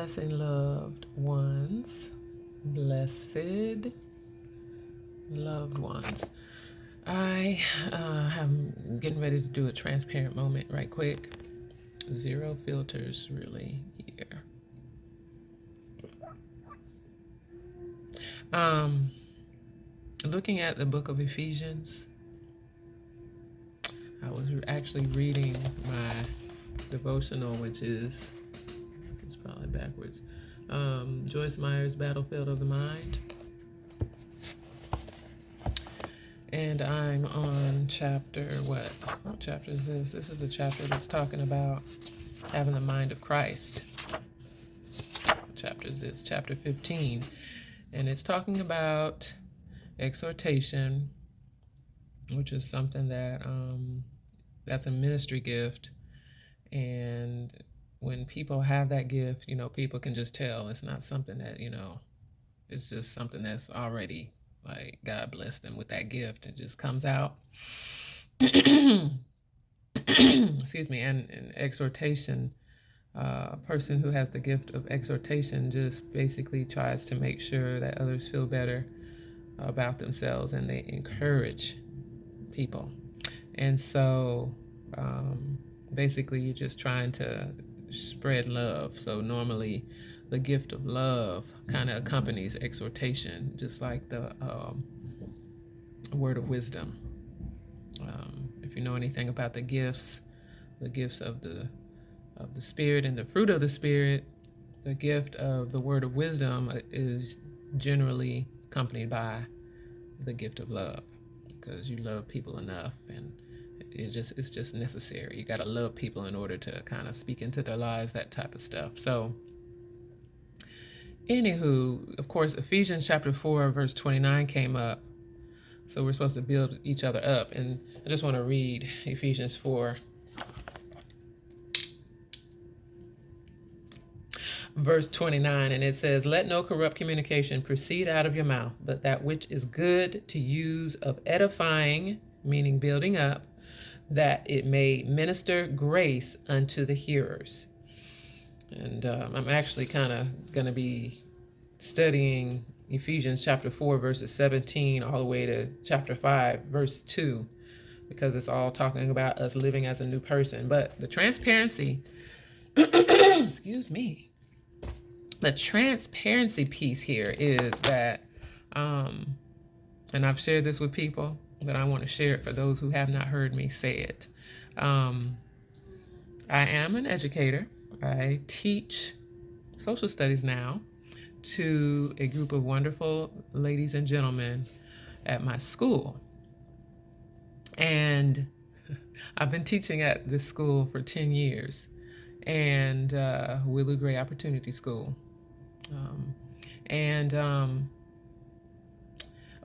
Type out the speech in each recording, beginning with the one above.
Blessing, loved ones. Blessed loved ones. I am getting ready to do a transparent moment right quick. Zero filters, really, here. Looking at the book of Ephesians, I was actually reading my devotional, which is, this is probably backwards, Joyce Meyer's Battlefield of the Mind. And I'm on chapter, what chapter is this? This is the chapter that's talking about having the mind of Christ. What chapter is this? Chapter 15. And it's talking about exhortation, which is something that that's a ministry gift. And when people have that gift, people can just tell it's not something that, it's just something that's already like God blessed them with that gift. It just comes out. Excuse me. And exhortation, a person who has the gift of exhortation just basically tries to make sure that others feel better about themselves, and they encourage people. And so basically you're just trying to spread love. So normally the gift of love kind of accompanies exhortation, just like the word of wisdom. If you know anything about the gifts of the Spirit and the fruit of the Spirit, the gift of the word of wisdom is generally accompanied by the gift of love, because you love people enough, and it's just necessary. You got to love people in order to kind of speak into their lives, that type of stuff. So anywho, of course, Ephesians chapter 4, verse 29 came up. So we're supposed to build each other up. And I just want to read Ephesians 4, verse 29. And it says, "Let no corrupt communication proceed out of your mouth, but that which is good to use of edifying," meaning building up, "that it may minister grace unto the hearers." And I'm actually kind of going to be studying Ephesians chapter 4, verses 17 all the way to chapter 5, verse 2, because it's all talking about us living as a new person. But the transparency, excuse me, the transparency piece here is that, and I've shared this with people, but I want to share it for those who have not heard me say it. I am an educator. I teach social studies now to a group of wonderful ladies and gentlemen at my school. And I've been teaching at this school for 10 years, and Willow Gray Opportunity School.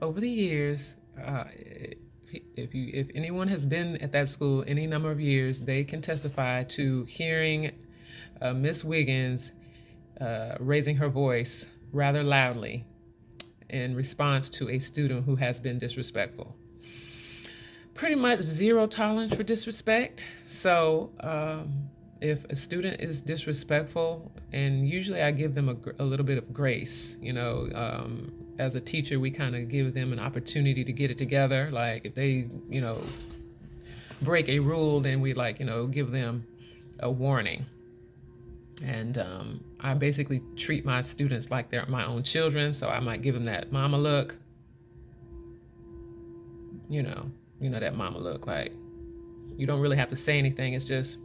Over the years, if anyone has been at that school any number of years, they can testify to hearing Miss Wiggins raising her voice rather loudly in response to a student who has been disrespectful. Pretty much zero tolerance for disrespect. So if a student is disrespectful, and usually I give them a little bit of grace, as a teacher, we kind of give them an opportunity to get it together. Like if they, break a rule, then we give them a warning. And I basically treat my students like they're my own children. So I might give them that mama look, that mama look, like you don't really have to say anything. It's just,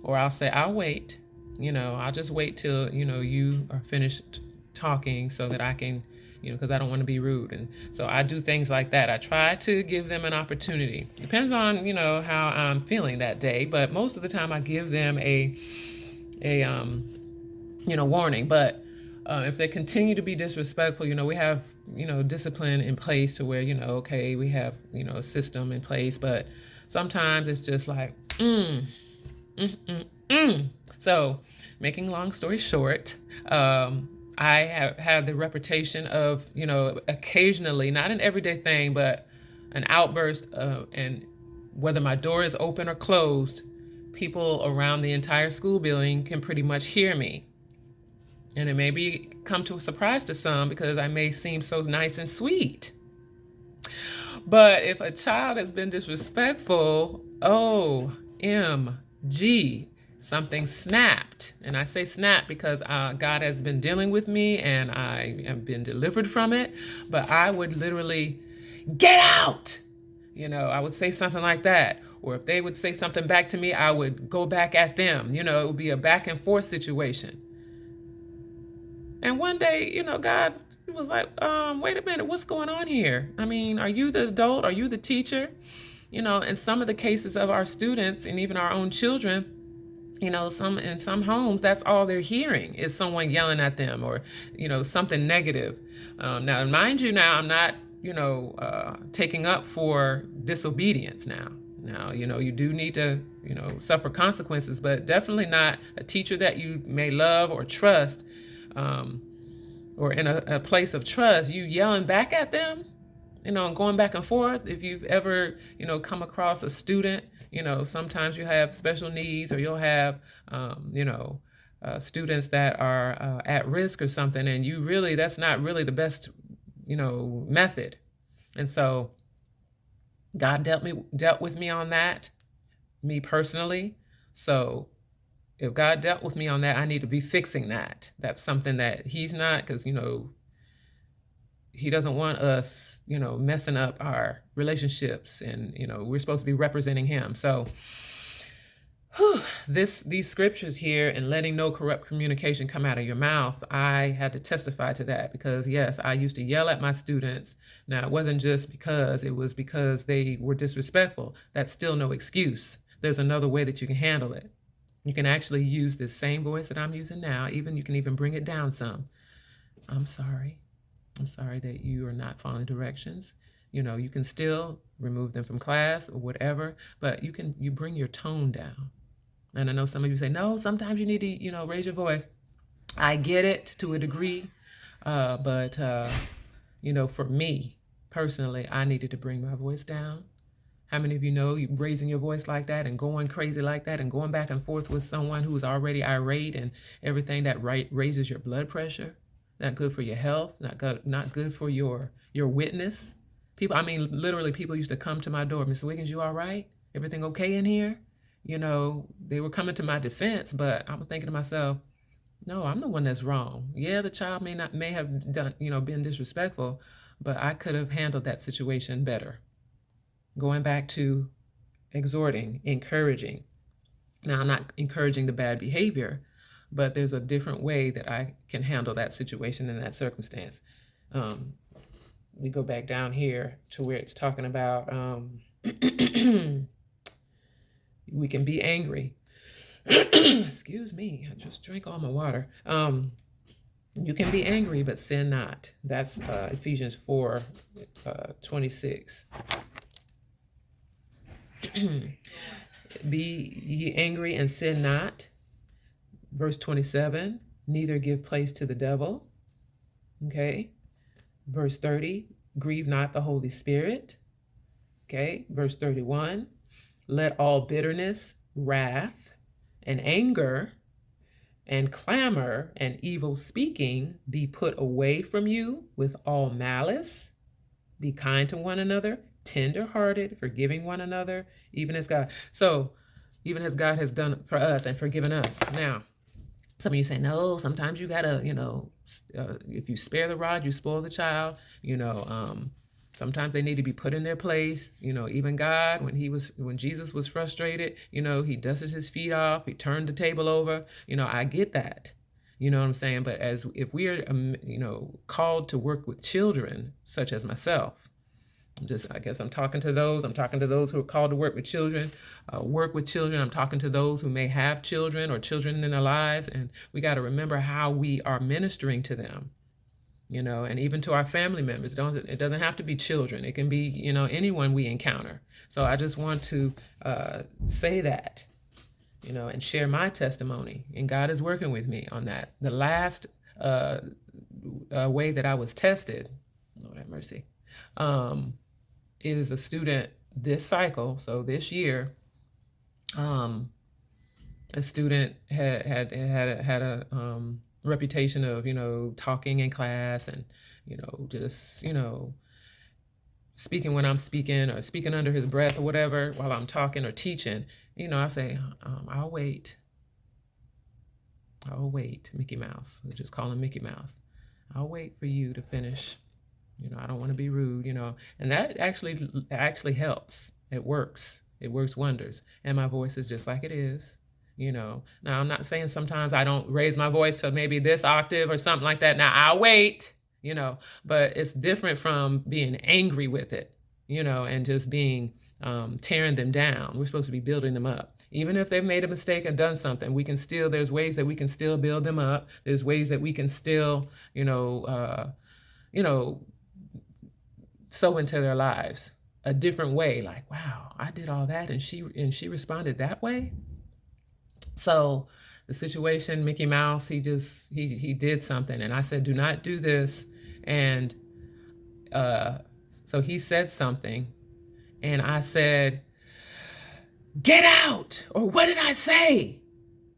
or I'll say, I'll wait, I'll just wait till, you are finished talking so that I can, because I don't want to be rude. And so I do things like that. I try to give them an opportunity. Depends on, how I'm feeling that day. But most of the time I give them a warning. But if they continue to be disrespectful, we have, discipline in place to where, okay, we have, a system in place. But sometimes it's just like, So making long story short, I have had the reputation of, occasionally, not an everyday thing, but an outburst and whether my door is open or closed, people around the entire school building can pretty much hear me. And it may be come to a surprise to some because I may seem so nice and sweet. But if a child has been disrespectful, OMG, something snapped. And I say snap because God has been dealing with me and I have been delivered from it. But I would literally, get out! I would say something like that. Or if they would say something back to me, I would go back at them. It would be a back and forth situation. And one day, God was like, wait a minute, what's going on here? I mean, are you the adult? Are you the teacher? In some of the cases of our students and even our own children, in some homes, that's all they're hearing is someone yelling at them or, something negative. Now, mind you, now I'm not, taking up for disobedience now. Now, you do need to, suffer consequences, but definitely not a teacher that you may love or trust, or in a place of trust, you yelling back at them, and going back and forth. If you've ever, come across a student, sometimes you have special needs or you'll have, students that are at risk or something, and that's not really the best, method. And so God dealt with me on that, me personally. So if God dealt with me on that, I need to be fixing that. That's something that he's not, because, he doesn't want us, messing up our relationships, and, we're supposed to be representing him. So these scriptures here, and letting no corrupt communication come out of your mouth, I had to testify to that because, yes, I used to yell at my students. Now, it wasn't just because, it was because they were disrespectful. That's still no excuse. There's another way that you can handle it. You can actually use this same voice that I'm using now. You can even bring it down some. I'm sorry. I'm sorry that you are not following directions. You can still remove them from class or whatever, but you bring your tone down. And I know some of you say, no, sometimes you need to, raise your voice. I get it to a degree, but for me personally, I needed to bring my voice down. How many of you know you raising your voice like that and going crazy like that and going back and forth with someone who's already irate and everything that raises your blood pressure? Not good for your health, not good for your witness. People, I mean, literally people used to come to my door, Miss Wiggins, you all right? Everything okay in here? They were coming to my defense, but I was thinking to myself, no, I'm the one that's wrong. Yeah, the child may have done, been disrespectful, but I could have handled that situation better. Going back to exhorting, encouraging. Now, I'm not encouraging the bad behavior, but there's a different way that I can handle that situation in that circumstance. We go back down here to where it's talking about we can be angry. Excuse me, I just drank all my water. You can be angry, but sin not. That's Ephesians 4, 26. Be ye angry and sin not. Verse 27, neither give place to the devil. Okay. Verse 30, grieve not the Holy Spirit. Okay. Verse 31, let all bitterness, wrath, and anger, and clamor, and evil speaking be put away from you with all malice. Be kind to one another, tender-hearted, forgiving one another, even as God. So, even as God has done for us and forgiven us. Now, some of you say, no, sometimes you gotta, if you spare the rod, you spoil the child. Sometimes they need to be put in their place. Even God, when Jesus was frustrated, he dusted his feet off, he turned the table over. I get that. You know what I'm saying? But if we are, called to work with children, such as myself, I guess I'm talking to those who are called to work with children. I'm talking to those who may have children or children in their lives. And we got to remember how we are ministering to them, and even to our family members. It doesn't have to be children. It can be, anyone we encounter. So I just want to say that, and share my testimony. And God is working with me on that. The last way that I was tested, Lord have mercy, is a student this cycle. So this year, a student had a reputation of, talking in class and, just, speaking when I'm speaking or speaking under his breath or whatever while I'm talking or teaching, I say, I'll wait. I'll wait, Mickey Mouse. We just call him Mickey Mouse. I'll wait for you to finish. I don't want to be rude, and that actually helps. It works. It works wonders. And my voice is just like it is. Now I'm not saying sometimes I don't raise my voice to maybe this octave or something like that. Now I'll wait, but it's different from being angry with it, and just being tearing them down. We're supposed to be building them up. Even if they've made a mistake and done something, there's ways that we can still build them up. There's ways that we can still, sow into their lives a different way. Like, wow, I did all that and she responded that way. So the situation, Mickey Mouse, he did something, and I said, do not do this. And so he said something, and I said, get out, or what did I say?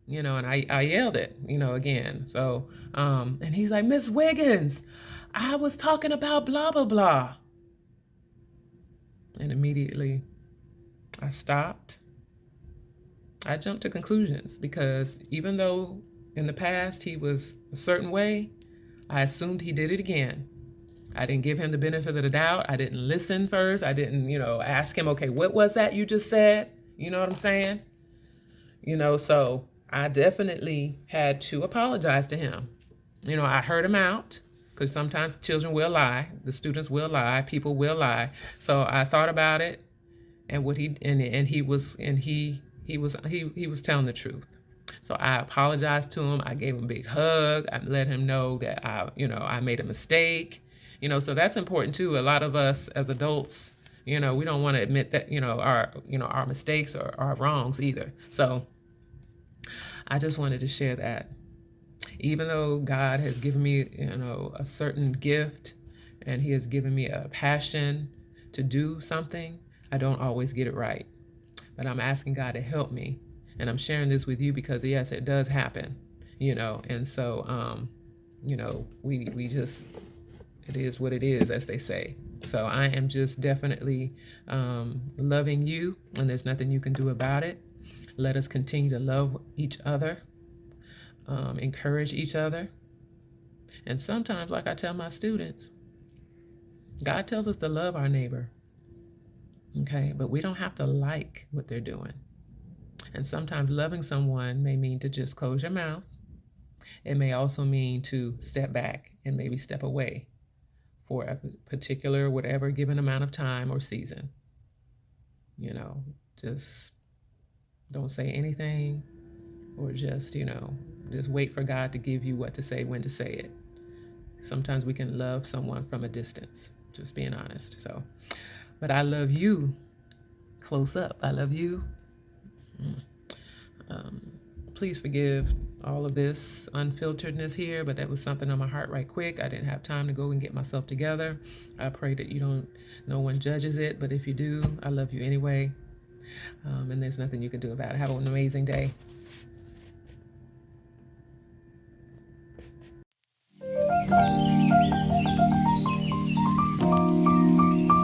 And I yelled it, again. So, and he's like, Miss Wiggins, I was talking about blah, blah, blah. And immediately I stopped. I jumped to conclusions, because even though in the past he was a certain way, I assumed he did it again. I didn't give him the benefit of the doubt. I didn't listen first. I didn't, ask him, okay, what was that you just said? You know what I'm saying? So I definitely had to apologize to him. I heard him out, because sometimes children will lie, the students will lie, people will lie. So I thought about it, and he was telling the truth. So I apologized to him. I gave him a big hug. I let him know that I made a mistake. So that's important too. A lot of us as adults, we don't want to admit that, our mistakes or our wrongs either. So I just wanted to share that. Even though God has given me, a certain gift, and he has given me a passion to do something, I don't always get it right. But I'm asking God to help me. And I'm sharing this with you because, yes, it does happen, And so, we just, it is what it is, as they say. So I am just definitely loving you, and there's nothing you can do about it. Let us continue to love each other, encourage each other. And sometimes, like I tell my students, God tells us to love our neighbor. Okay, but we don't have to like what they're doing. And sometimes loving someone may mean to just close your mouth. It may also mean to step back and maybe step away for a particular, whatever given amount of time or season. Just don't say anything, or just wait for God to give you what to say, when to say it. Sometimes we can love someone from a distance, just being honest. So, but I love you close up. I love you. Please forgive all of this unfilteredness here, but that was something on my heart right quick. I didn't have time to go and get myself together. I pray that no one judges it, but if you do, I love you anyway. And there's nothing you can do about it. Have an amazing day.